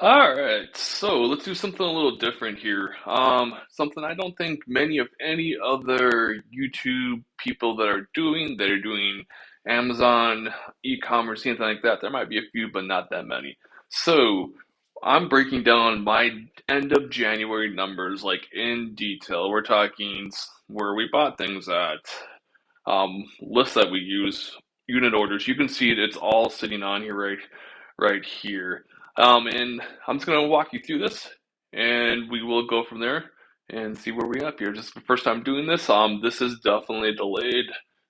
All right, so let's do something a little different here. Something I don't think many of any other YouTube people that are doing Amazon, e-commerce, anything like that. There might be a few, but not that many. So I'm breaking down my end of January numbers, like in detail. We're talking where we bought things at, lists that we use, unit orders. You can see it, it's all sitting on here right here. And I'm just gonna walk you through this and we will go from there and see where we up here. Just the first time doing this. This is definitely delayed.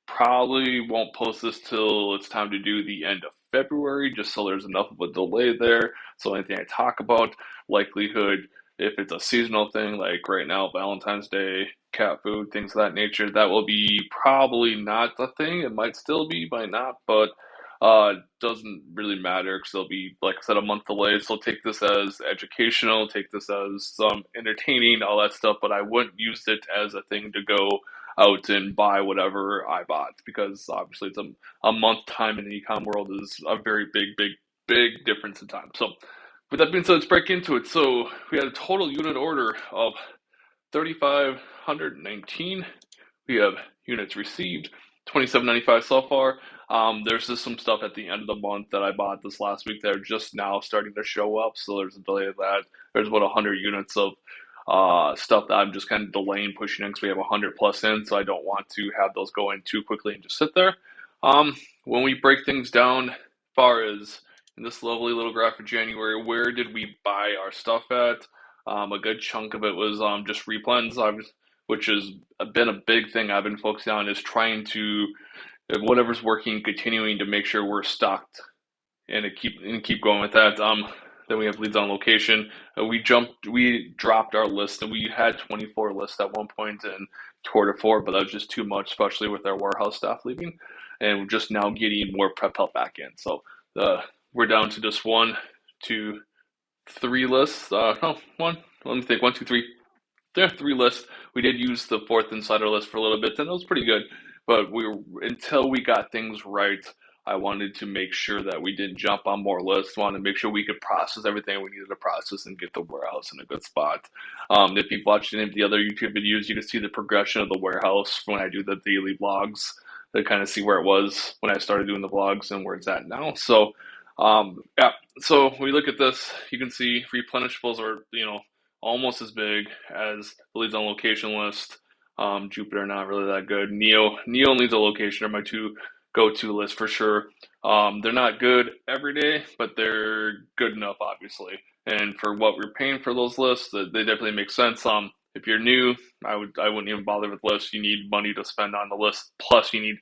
Probably won't post this till it's time to do the end of February, just so there's enough of a delay there. So anything I talk about, likelihood, if it's a seasonal thing, like right now, Valentine's Day, cat food, things of that nature, that will be probably not the thing. It might still be, might not, but doesn't really matter because they'll be, like I said, a month delayed. So take this as educational, take this as some entertaining, all that stuff. But I wouldn't use it as a thing to go out and buy whatever I bought because obviously it's a month time in the ecom world is a very big difference in time. So with that being said, let's break into it. So we had a total unit order of 3,519. We have units received, 2,795 so far. There's just some stuff at the end of the month that I bought this last week that are just now starting to show up, so there's a delay of that. There's about 100 units of stuff that I'm just kind of delaying pushing in because we have 100 plus in, so I don't want to have those go in too quickly and just sit there. When we break things down, as far as in this lovely little graph of January, where did we buy our stuff at? A good chunk of it was just replens, which has been a big thing I've been focusing on, is trying to whatever's working, continuing to make sure we're stocked and keep going with that. Then we have leads on location. We dropped our list, and we had 24 lists at one point in quarter four, but that was just too much, especially with our warehouse staff leaving, and we're just now getting more prep help back in. So we're down to just one, two, three lists. No, one. Let me think. One, two, three. There are three lists. We did use the fourth insider list for a little bit, and it was pretty good. But until we got things right, I wanted to make sure that we didn't jump on more lists. Wanted to make sure we could process everything we needed to process and get the warehouse in a good spot. If you've watched any of the other YouTube videos, you can see the progression of the warehouse when I do the daily vlogs to kind of see where it was when I started doing the vlogs and where it's at now. So, yeah. So when we look at this, you can see replenishables are, almost as big as the leads on location list. Jupiter not really that good. Neo needs a location are my two go-to lists for sure. They're not good every day, but they're good enough, obviously. And for what we're paying for those lists, they definitely make sense. If you're new, I wouldn't even bother with lists. You need money to spend on the list, plus you need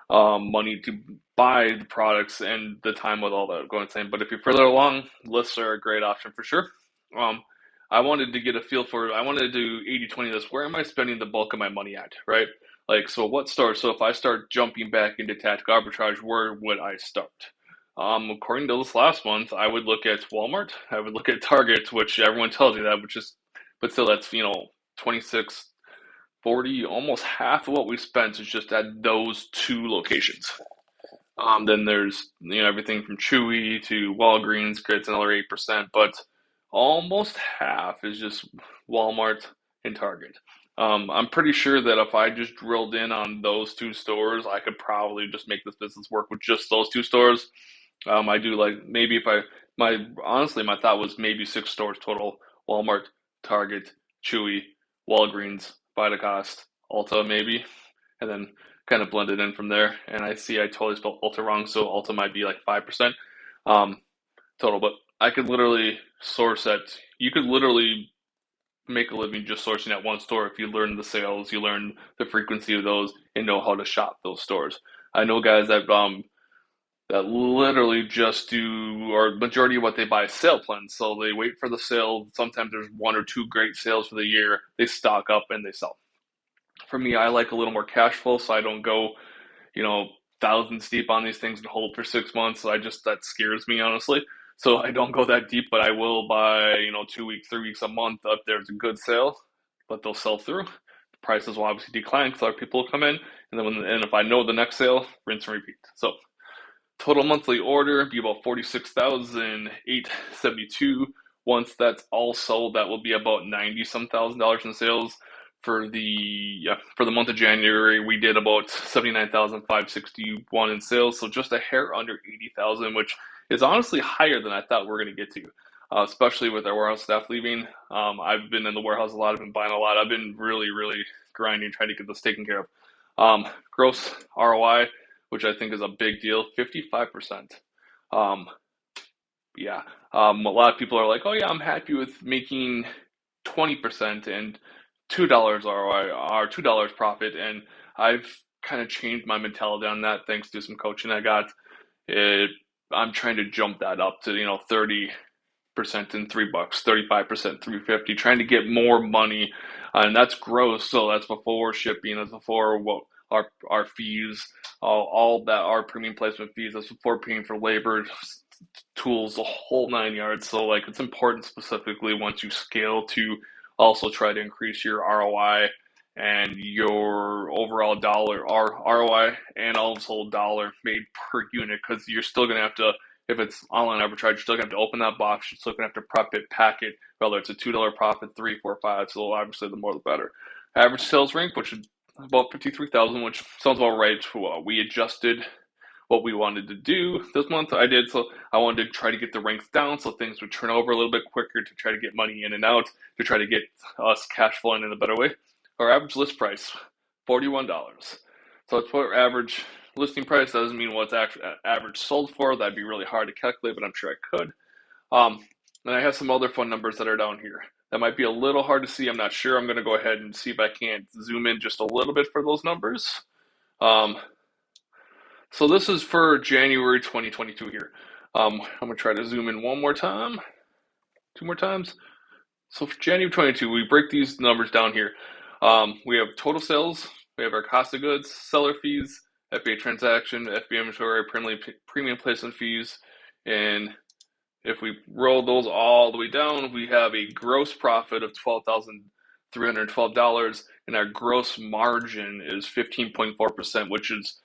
money to buy the products and the time with all that going same. But if you're further along, lists are a great option for sure. Um, I wanted to get a feel for I wanted to do 80/20 this. Where am I spending the bulk of my money at, right? Like, so what stores? So if I start jumping back into tactical arbitrage, where would I start? According to this last month, I would look at Walmart. I would look at Target, which everyone tells you that, which is, but still, that's 26, 40, almost half of what we spent is just at those two locations. Then there's everything from Chewy to Walgreens creates another 8%, but almost half is just Walmart and Target. I'm pretty sure that if I just drilled in on those two stores, I could probably just make this business work with just those two stores. I do like maybe if I my honestly my thought was maybe six stores total: Walmart, Target, Chewy, Walgreens, Vitacost, Ulta maybe, and then kind of blend it in from there. And I see I totally spelled Ulta wrong, so Ulta might be like 5% um, total. But I could literally source at. You could literally make a living just sourcing at one store if you learn the sales, you learn the frequency of those, and know how to shop those stores. I know guys that literally just do, or majority of what they buy is sale plans. So they wait for the sale. Sometimes there's one or two great sales for the year. They stock up and they sell. For me, I like a little more cash flow, so I don't go, you know, thousands deep on these things and hold for 6 months. So that scares me honestly. So I don't go that deep, but I will buy, 2 weeks, 3 weeks, a month if there's a good sale, but they'll sell through. The prices will obviously decline because other people will come in, and then and if I know the next sale, rinse and repeat. So total monthly order be about 46,872. once that's all sold, that will be about 90 some thousand dollars in sales. For the month of January, we did about 79,561 in sales, so just a hair under 80,000, which is honestly higher than I thought we are going to get to, especially with our warehouse staff leaving. I've been in the warehouse a lot. I've been buying a lot. I've been really, really grinding, trying to get this taken care of. Gross ROI, which I think is a big deal, 55%. Um, yeah, a lot of people are like, oh yeah, I'm happy with making 20% and $2 ROI or $2 profit, and I've kind of changed my mentality on that thanks to some coaching I got. It, I'm trying to jump that up to 30% in $3, 35%, 350, trying to get more money, and that's gross. So that's before shipping, that's before what our fees, all that our premium placement fees. That's before paying for labor, tools, the whole 9 yards. So like it's important specifically once you scale to also try to increase your ROI and your overall dollar ROI and also dollar made per unit, because you're still gonna have to, if it's online arbitrage, you're still gonna have to open that box, you're still gonna have to prep it, pack it, whether it's a $2 profit, three, four, five. So obviously the more the better. Average sales rank, which is about 53,000, which sounds about right. We adjusted what we wanted to do this month. I did. So I wanted to try to get the ranks down so things would turn over a little bit quicker, to try to get money in and out, to try to get us cash flowing in a better way. Our average list price, $41. So it's what our average listing price. Doesn't mean what's actually average sold for. That'd be really hard to calculate, but I'm sure I could. And I have some other fun numbers that are down here. That might be a little hard to see. I'm not sure. I'm going to go ahead and see if I can't zoom in just a little bit for those numbers. So this is for January 2022 here. I'm going to try to zoom in one more time, two more times. So for January 22, we break these numbers down here. We have total sales, we have our cost of goods, seller fees, FBA transaction, FBA inventory, premium placement fees, and if we roll those all the way down, we have a gross profit of $12,312, and our gross margin is 15.4%, which is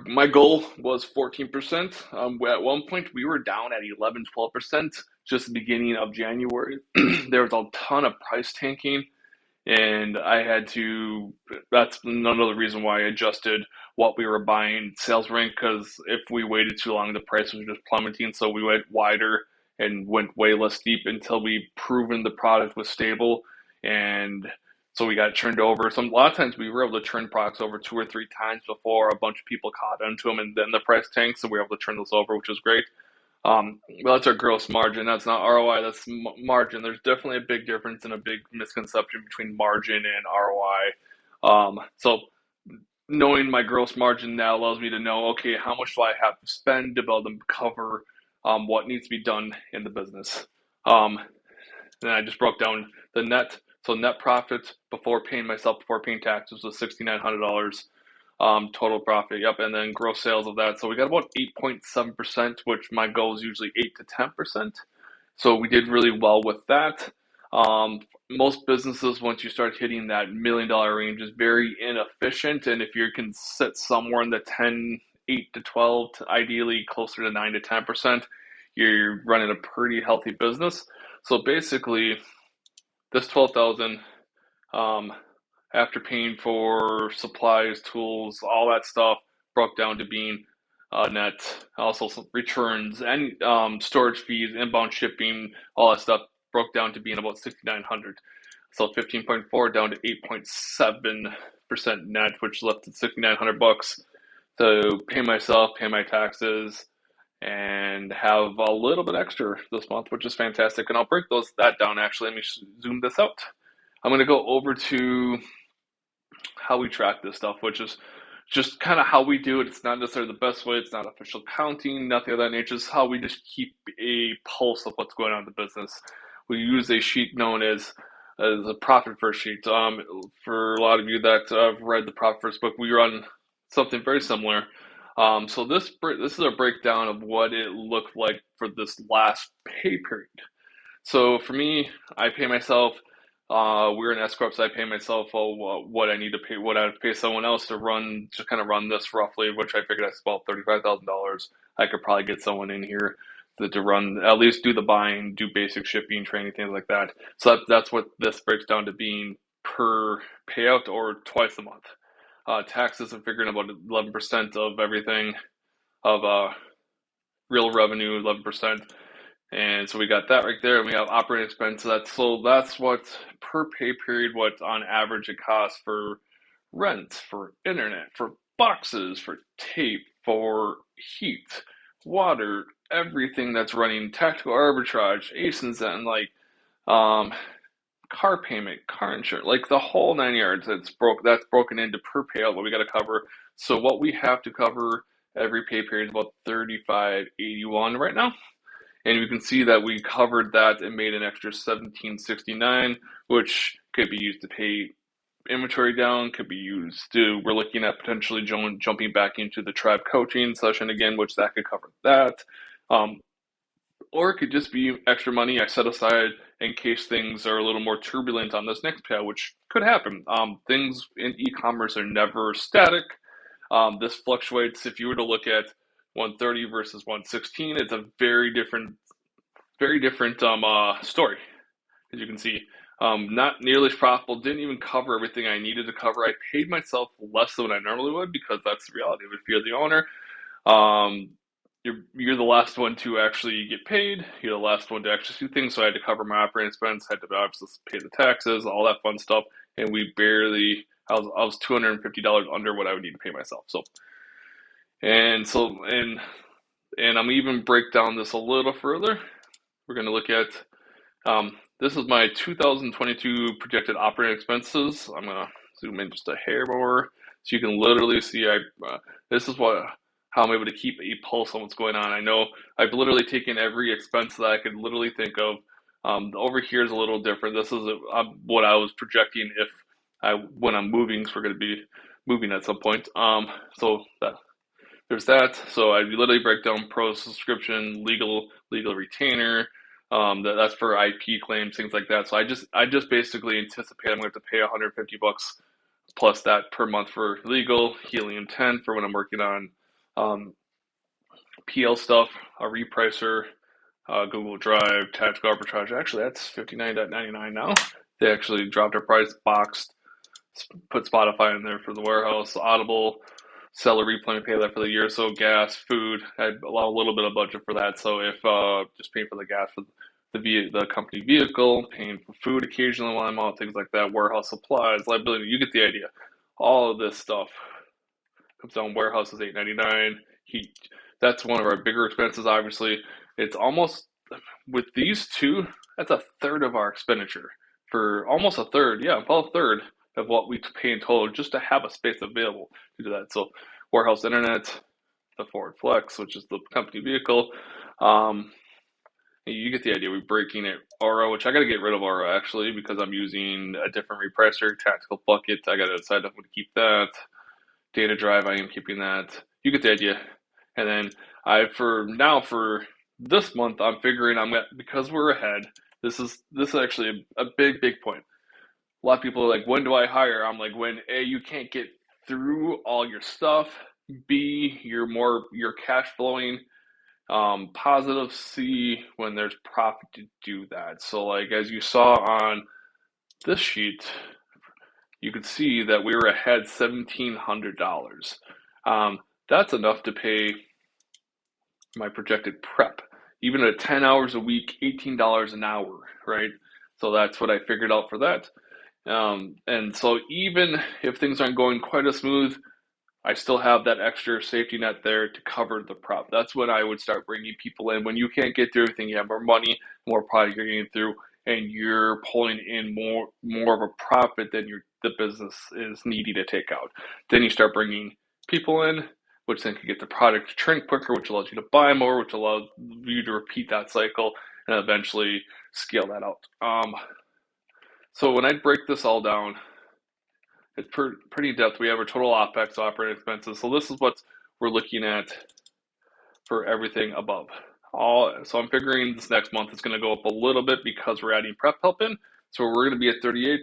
my goal was 14%. At one point, we were down at 11, 12% just the beginning of January. There was a ton of price tanking, and I had to. That's another reason why I adjusted what we were buying sales rank, because if we waited too long, the price was just plummeting. So we went wider and went way less deep until we proven the product was stable, and so we got turned over. A lot of times we were able to turn products over two or three times before a bunch of people caught onto them, and then the price tanked. So we were able to turn those over, which is great. Well, that's our gross margin. That's not ROI. That's margin. There's definitely a big difference and a big misconception between margin and ROI. So knowing my gross margin now allows me to know, okay, how much do I have to spend to be able to cover what needs to be done in the business. Then I just broke down the net. So net profit before paying taxes was $6,900. Total profit, yep, and then gross sales of that. So we got about 8.7%, which my goal is usually 8 to 10%. So we did really well with that. Most businesses, once you start hitting that $1 million range, is very inefficient. And if you can sit somewhere in the 8 to 12, to ideally closer to 9 to 10%, you're running a pretty healthy business. So basically, this 12,000, after paying for supplies, tools, all that stuff, broke down to being net. Also some returns and storage fees, inbound shipping, all that stuff broke down to being about 6,900. So 15.4 down to 8.7% net, which left at $6,900 to pay myself, pay my taxes, and have a little bit extra this month, which is fantastic. And I'll break that down. Actually, let me zoom this out. I'm going to go over to how we track this stuff, which is just kind of how we do it. It's not necessarily the best way. It's not official accounting, nothing of that nature. It's how we just keep a pulse of what's going on in the business. We use a sheet known as a profit first sheet. For a lot of you that have read the profit first book, we run something very similar. So this is a breakdown of what it looked like for this last pay period. So for me, I pay myself. We're an S corp, so I pay myself what I need to pay, what I would pay someone else to kind of run this roughly, which I figured that's about $35,000. I could probably get someone in here to run, at least do the buying, do basic shipping, training, things like that. So that's what this breaks down to being per payout or twice a month. Taxes, I'm figuring about 11% of everything of real revenue, 11%. And so we got that right there. And we have operating expenses. That's what per pay period, what on average it costs for rent, for internet, for boxes, for tape, for heat, water, everything that's running, tactical arbitrage, ACEs, and like um car payment, car insurance, like the whole 9 yards. That's broken into per payout what we got to cover. So what we have to cover every pay period is about 35.81 right now. And you can see that we covered that and made an extra 17.69, which could be used to pay inventory down, could be used to, we're looking at potentially jumping back into the tribe coaching session again, which that could cover that. Or it could just be extra money I set aside in case things are a little more turbulent on this next payout, which could happen. Things in e-commerce are never static. This fluctuates. If you were to look at 130 versus 116, it's a very different story. As you can see, not nearly as profitable. Didn't even cover everything I needed to cover. I paid myself less than what I normally would because that's the reality. If you're the owner, um, you're the last one to actually get paid. You're the last one to actually do things. So I had to cover my operating expense. Had to obviously pay the taxes, all that fun stuff, and we barely. I was $250 under what I would need to pay myself. And I'm even break down this a little further. We're going to look at this is my 2022 projected operating expenses. I'm going to zoom in just a hair more so you can literally see. This is how I'm able to keep a pulse on what's going on. I know I've literally taken every expense that I could literally think of. Over here is a little different. This is what I was projecting when I'm moving, because we're going to be moving at some point. There's that. So I literally break down pro subscription, legal retainer. That's for IP claims, things like that. So I just basically anticipate I'm going to have to pay $150 plus that per month for legal, Helium 10 for when I'm working on PL stuff, a repricer, Google Drive, tactical arbitrage. Actually, that's $59.99 now. They actually dropped their price, boxed, put Spotify in there for the warehouse, Audible, seller replay, pay that for the year. So gas, food, I allow a little bit of budget for that. So if just paying for the gas for the company vehicle, paying for food occasionally while I'm out, things like that, warehouse supplies, liability, you get the idea. All of this stuff comes down. Warehouse is $8.99. Heat, that's one of our bigger expenses. Obviously, it's almost with these two, that's a third of our expenditure for almost a third. Yeah, about a third of what we pay in total just to have a space available to do that. So warehouse internet, the Ford Flex, which is the company vehicle. You get the idea. We're breaking it RO, which I got to get rid of RO actually because I'm using a different repricer, tactical bucket. I got to decide if I'm going to keep that. Data drive, I am keeping that. You get the idea. And then for this month, I'm figuring because we're ahead. This is actually a big point. A lot of people are like, when do I hire? I'm like, when A, you can't get through all your stuff. B, you're cash flowing. Positive. C, when there's profit to do that. So like as you saw on this sheet, you could see that we were ahead $1,700. That's enough to pay my projected prep. Even at 10 hours a week, $18 an hour, right? So that's what I figured out for that. And so even if things aren't going quite as smooth, I still have that extra safety net there to cover the prep. That's when I would start bringing people in. When you can't get through everything, you have more money, more product you're getting through, and you're pulling in more of a profit than the business is needing to take out. Then you start bringing people in, which then can get the product to shrink quicker, which allows you to buy more, which allows you to repeat that cycle and eventually scale that out. So when I break this all down, it's pretty in depth. We have our total OPEX, operating expenses. So this is what we're looking at for everything above. So I'm figuring this next month is going to go up a little bit because we're adding prep help in. So we're going to be at 38.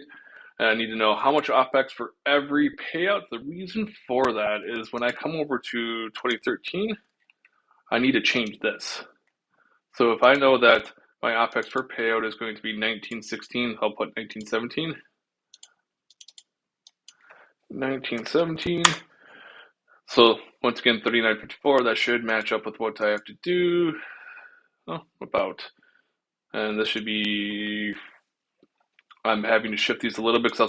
And I need to know how much OPEX for every payout. The reason for that is when I come over to 2013, I need to change this. So if I know that my OPEX per payout is going to be 1916, I'll put 1917. 1917. So once again, 39.54. That should match up with what I have to do. Oh, about. And this should be. I'm having to shift these a little bit because I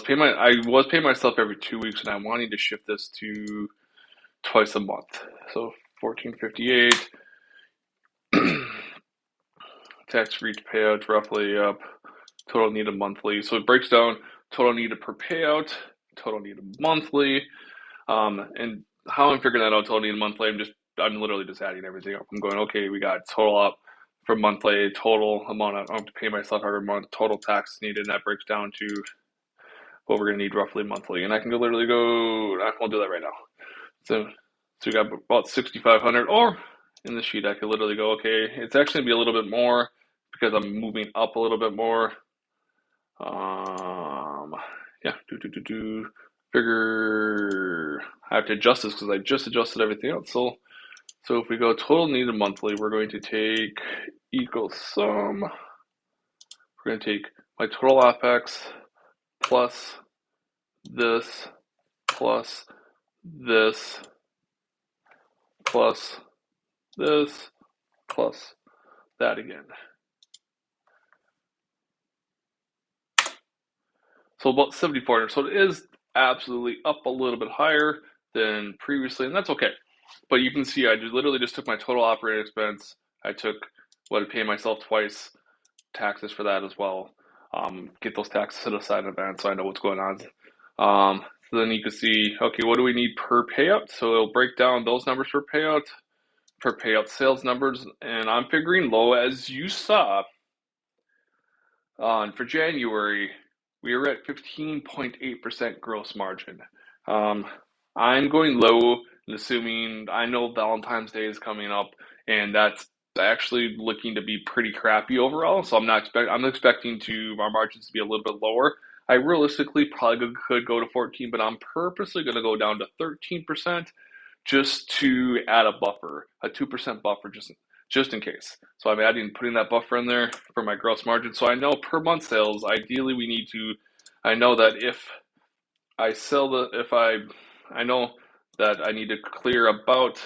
was paying myself every 2 weeks, and I'm wanting to shift this to twice a month. So 1458. Tax for each payout roughly up. Total needed monthly. So it breaks down total needed per payout, total needed monthly. And how I'm figuring that out, total needed monthly, I'm literally just adding everything up. I'm going, okay, we got total up for monthly, total amount I have to pay myself every month, total tax needed, and that breaks down to what we're going to need roughly monthly. And I can literally go, I won't do that right now. So we got about 6,500, or in the sheet, I could literally go, okay, it's actually going to be a little bit more because I'm moving up a little bit more. Yeah, figure I have to adjust this because I just adjusted everything else. So if we go total needed monthly, we're going to take equal sum. We're going to take my total OPEX plus this plus this plus this plus that again. So about 7,400. So it is absolutely up a little bit higher than previously, and that's okay. But you can see I literally just took my total operating expense. I took what I pay myself twice, taxes for that as well. Get those taxes set aside in advance so I know what's going on. So then you can see, okay, what do we need per payout? So it'll break down those numbers per payout sales numbers, and I'm figuring low, as you saw. For January, we were at 15.8% gross margin. I'm going low, assuming I know Valentine's Day is coming up, and that's actually looking to be pretty crappy overall. So I'm expecting our margins to be a little bit lower. I realistically probably could go to 14, but I'm purposely going to go down to 13% just to add a buffer, a 2% buffer, just in case. So I'm putting that buffer in there for my gross margin. So I know per month sales, ideally I know that if I I know that I need to clear about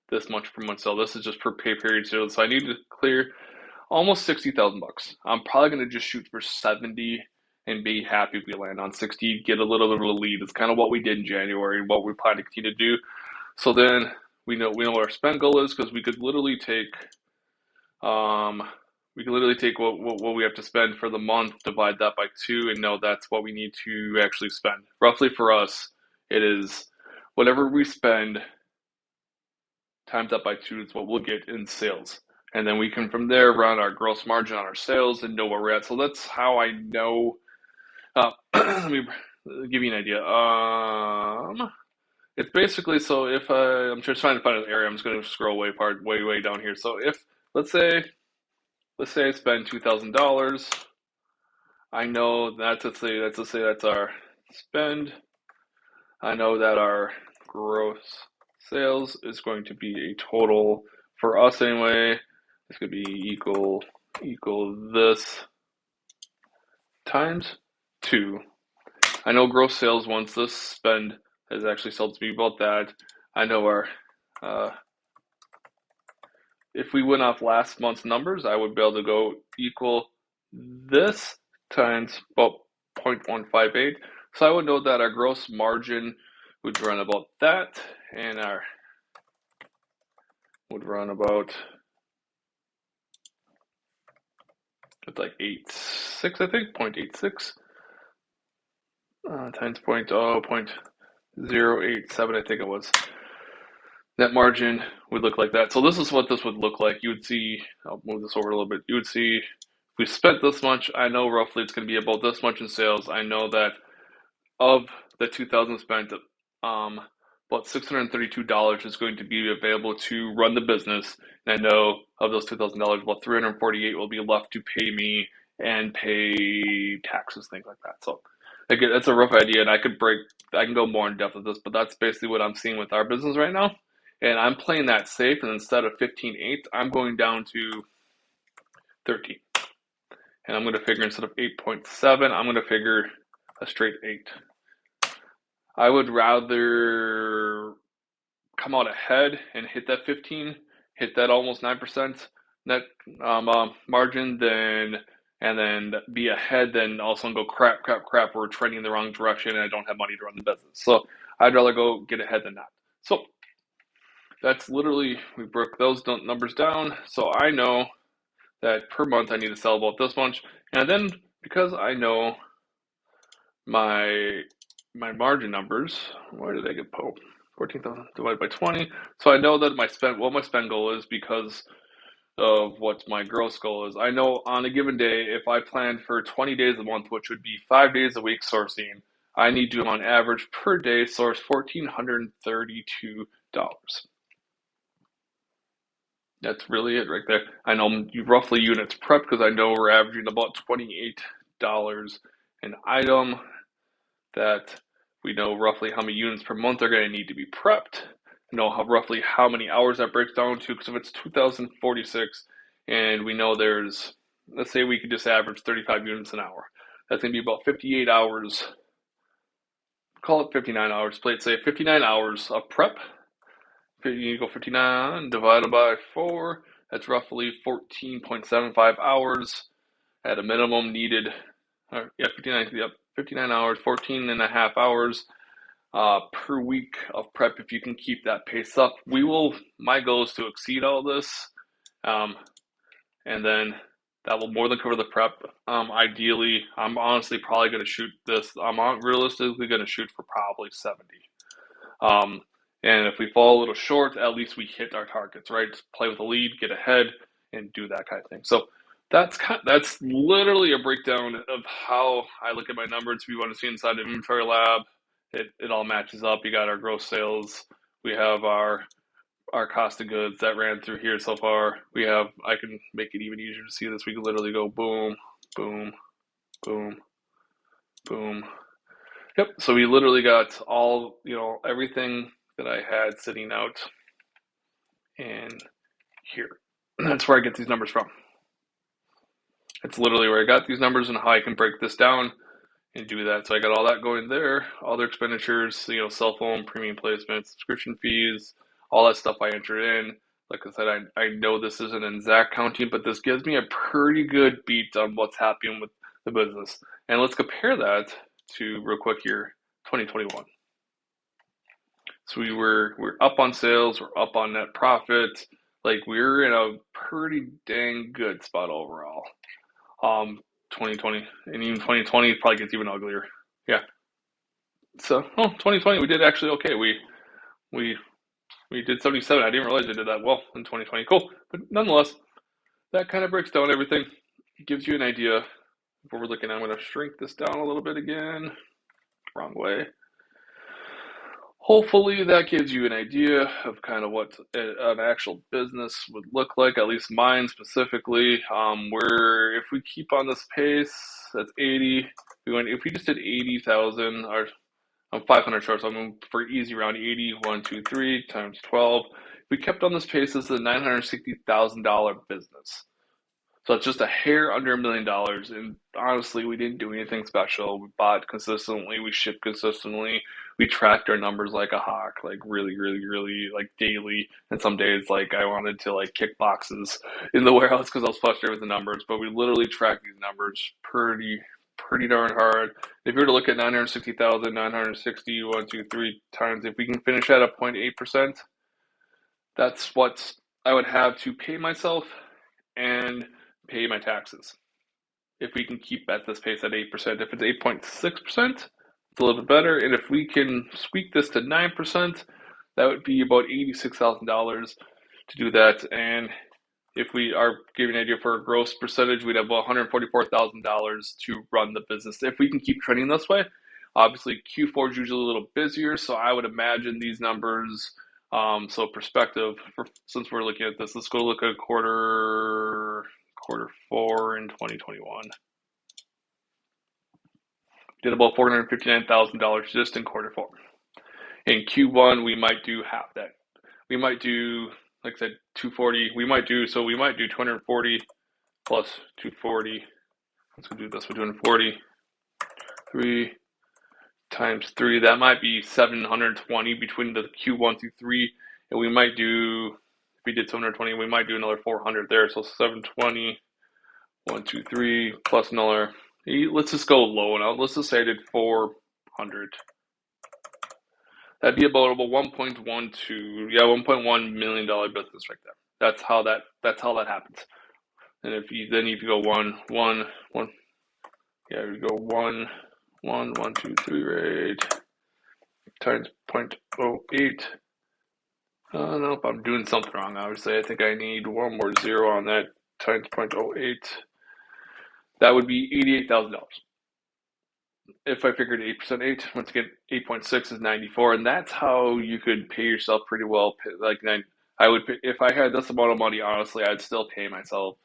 this much per month sale. This is just per pay period sales. So I need to clear almost 60,000 bucks. I'm probably going to just shoot for 70 and be happy if we land on 60, get a little bit of a lead. It's kind of what we did in January and what we plan to continue to do. So then we know what our spend goal is, because we could literally take what we have to spend for the month, divide that by 2, and know that's what we need to actually spend. Roughly for us, it is whatever we spend times that by 2 is what we'll get in sales. And then we can from there run our gross margin on our sales and know where we're at. So that's how I know. Let me give you an idea. It's basically, so if I'm just trying to find an area, I'm just going to scroll way down here. So if let's say I spend $2,000, I know let's say that's our spend. I know that our gross sales is going to be a total for us anyway. It's going to be equal this times 2. I know gross sales once this spend has actually sold to me about that. I know our if we went off last month's numbers, I would be able to go equal this times about 0.158. So I would know that our gross margin would run about that, and our would run about, it's like 0.86, I think, 0.86 times 0.087, I think it was. Net margin would look like that. So this is what this would look like. You would see, I'll move this over a little bit. You would see, if we spent this much, I know roughly it's going to be about this much in sales. I know that of the 2,000 spent, about $632 is going to be available to run the business. And I know of those $2,000, about $348 will be left to pay me and pay taxes, things like that. So again, that's a rough idea, and I can go more in depth with this, but that's basically what I'm seeing with our business right now. And I'm playing that safe, and instead of 15.8, I'm going down to 13. And I'm going to figure instead of 8.7, I'm going to figure a straight 8. I would rather come out ahead and hit that 15, hit that almost 9% net margin, and then be ahead than also go crap, we're trending in the wrong direction and I don't have money to run the business. So I'd rather go get ahead than that. So that's literally, we broke those numbers down. So I know that per month I need to sell about this much. And then because I know my margin numbers, where did I get 14,000 divided by 20. So I know that my spend goal is because of what my gross goal is. I know on a given day, if I plan for 20 days a month, which would be 5 days a week sourcing, I need to, on average per day, source $1,432. That's really it right there. I know roughly units prepped because I know we're averaging about $28 an item. That we know roughly how many units per month are going to need to be prepped. Know roughly how many hours that breaks down to. Because if it's 2,046 and we know there's, let's say we could just average 35 units an hour. That's going to be about 58 hours. Call it 59 hours. Let's say 59 hours of prep. You go 59 divided by 4. That's roughly 14.75 hours at a minimum needed. 59 hours, 14 and a half hours per week of prep. If you can keep that pace up, my goal is to exceed all this. And then that will more than cover the prep. Ideally, I'm honestly probably going to shoot this. I'm realistically going to shoot for probably 70. And if we fall a little short, at least we hit our targets, right? Just play with the lead, get ahead, and do that kind of thing. So that's literally a breakdown of how I look at my numbers. If you want to see inside the inventory lab, it all matches up. You got our gross sales. We have our cost of goods that ran through here so far. I can make it even easier to see this. We can literally go boom, boom, boom, boom. Yep. So we literally got all, everything that I had sitting out in here. That's where I get these numbers from. It's literally where I got these numbers and how I can break this down and do that. So I got all that going there, all their expenditures, cell phone, premium placements, subscription fees, all that stuff I entered in. Like I said, I know this isn't exact counting, but this gives me a pretty good beat on what's happening with the business. And let's compare that to, real quick here, 2021. So we're up on sales, we're up on net profit. Like we're in a pretty dang good spot overall. 2020 and even 2020 probably gets even uglier. Yeah. So 2020 we did actually okay. We did 77. I didn't realize I did that well in 2020. Cool. But nonetheless, that kind of breaks down everything. It gives you an idea of what we're looking at. I'm going to shrink this down a little bit again. Wrong way. Hopefully that gives you an idea of kind of what an actual business would look like, at least mine specifically. Where if we keep on this pace, that's 80. If we just did 80,000, or I'm 500 short, so I'm going for easy round 80, 1, 2, 3 times 12. If we kept on this pace, this is a $960,000 business. So it's just a hair under $1 million. And honestly, we didn't do anything special. We bought consistently. We shipped consistently. We tracked our numbers like a hawk, like really, really, really, like daily. And some days, like I wanted to like kick boxes in the warehouse because I was frustrated with the numbers. But we literally tracked these numbers pretty darn hard. If you were to look at 960,000, 960, 1, 2, 3 times, if we can finish at a 0.8%, that's what I would have to pay myself and pay my taxes. If we can keep at this pace at 8%, if it's 8.6%, it's a little bit better. And if we can squeak this to 9%, that would be about $86,000 to do that. And if we are giving an idea for a gross percentage, we'd have about $144,000 to run the business. If we can keep trending this way, obviously Q4 is usually a little busier, so I would imagine these numbers. So perspective, since we're looking at this, let's go look at quarter 4 in 2021. Did about $459,000 just in quarter 4. In Q1, we might do half that. We might do, like I said, 240. We might do 240 plus 240. Let's go do this. We're doing 40. 3 times 3. That might be 720 between the Q1 through 3. And we might do, if we did 720, we might do another 400 there. So 720, 1, 2, 3, plus another. Let's just go low now. Let's just say I did 400. That'd be about 1.12, yeah, $1.1 million business right there. That's how that happens. And if you go one, yeah, you go 1, 1, 1, 2, 3, right, times 0.08. I don't know if I'm doing something wrong. Obviously, I think I need one more zero on that, times 0.08. That would be $88,000. If I figured 8%, 8, once again, 8.6 is 94, and that's how you could pay yourself pretty well. Like, I would, if I had this amount of money, honestly, I'd still pay myself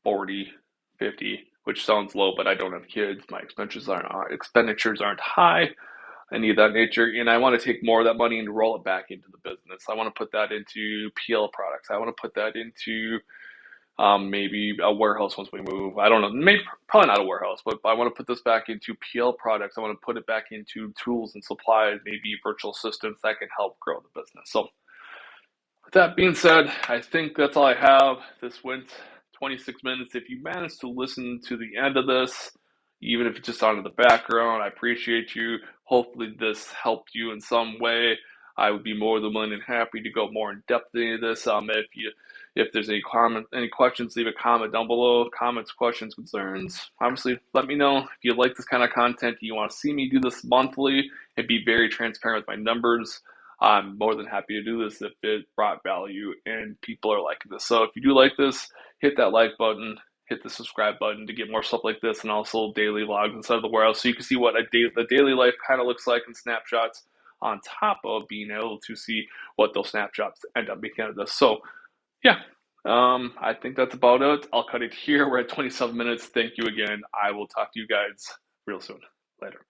40, 50, which sounds low, but I don't have kids. My expenditures aren't high, any of that nature, and I want to take more of that money and roll it back into the business. I want to put that into PL products. I want to put that into maybe a warehouse once we move. I don't know, maybe probably not a warehouse, but I want to put this back into PL products. I want to put it back into tools and supplies, maybe virtual assistants that can help grow the business. So with that being said, I think that's all I have. This went 26 minutes. If you managed to listen to the end of this, even if it's just on in the background, I appreciate you. Hopefully this helped you in some way. I would be more than willing and happy to go more in depth into this. If there's any questions, leave a comment down below. Comments, questions, concerns. Obviously, let me know if you like this kind of content. You want to see me do this monthly and be very transparent with my numbers. I'm more than happy to do this if it brought value and people are liking this. So if you do like this, hit that like button, hit the subscribe button to get more stuff like this, and also daily vlogs inside of the warehouse so you can see what the daily life kind of looks like in snapshots, on top of being able to see what those snapshots end up making out of this. So yeah, I think that's about it. I'll cut it here. We're at 27 minutes. Thank you again. I will talk to you guys real soon. Later.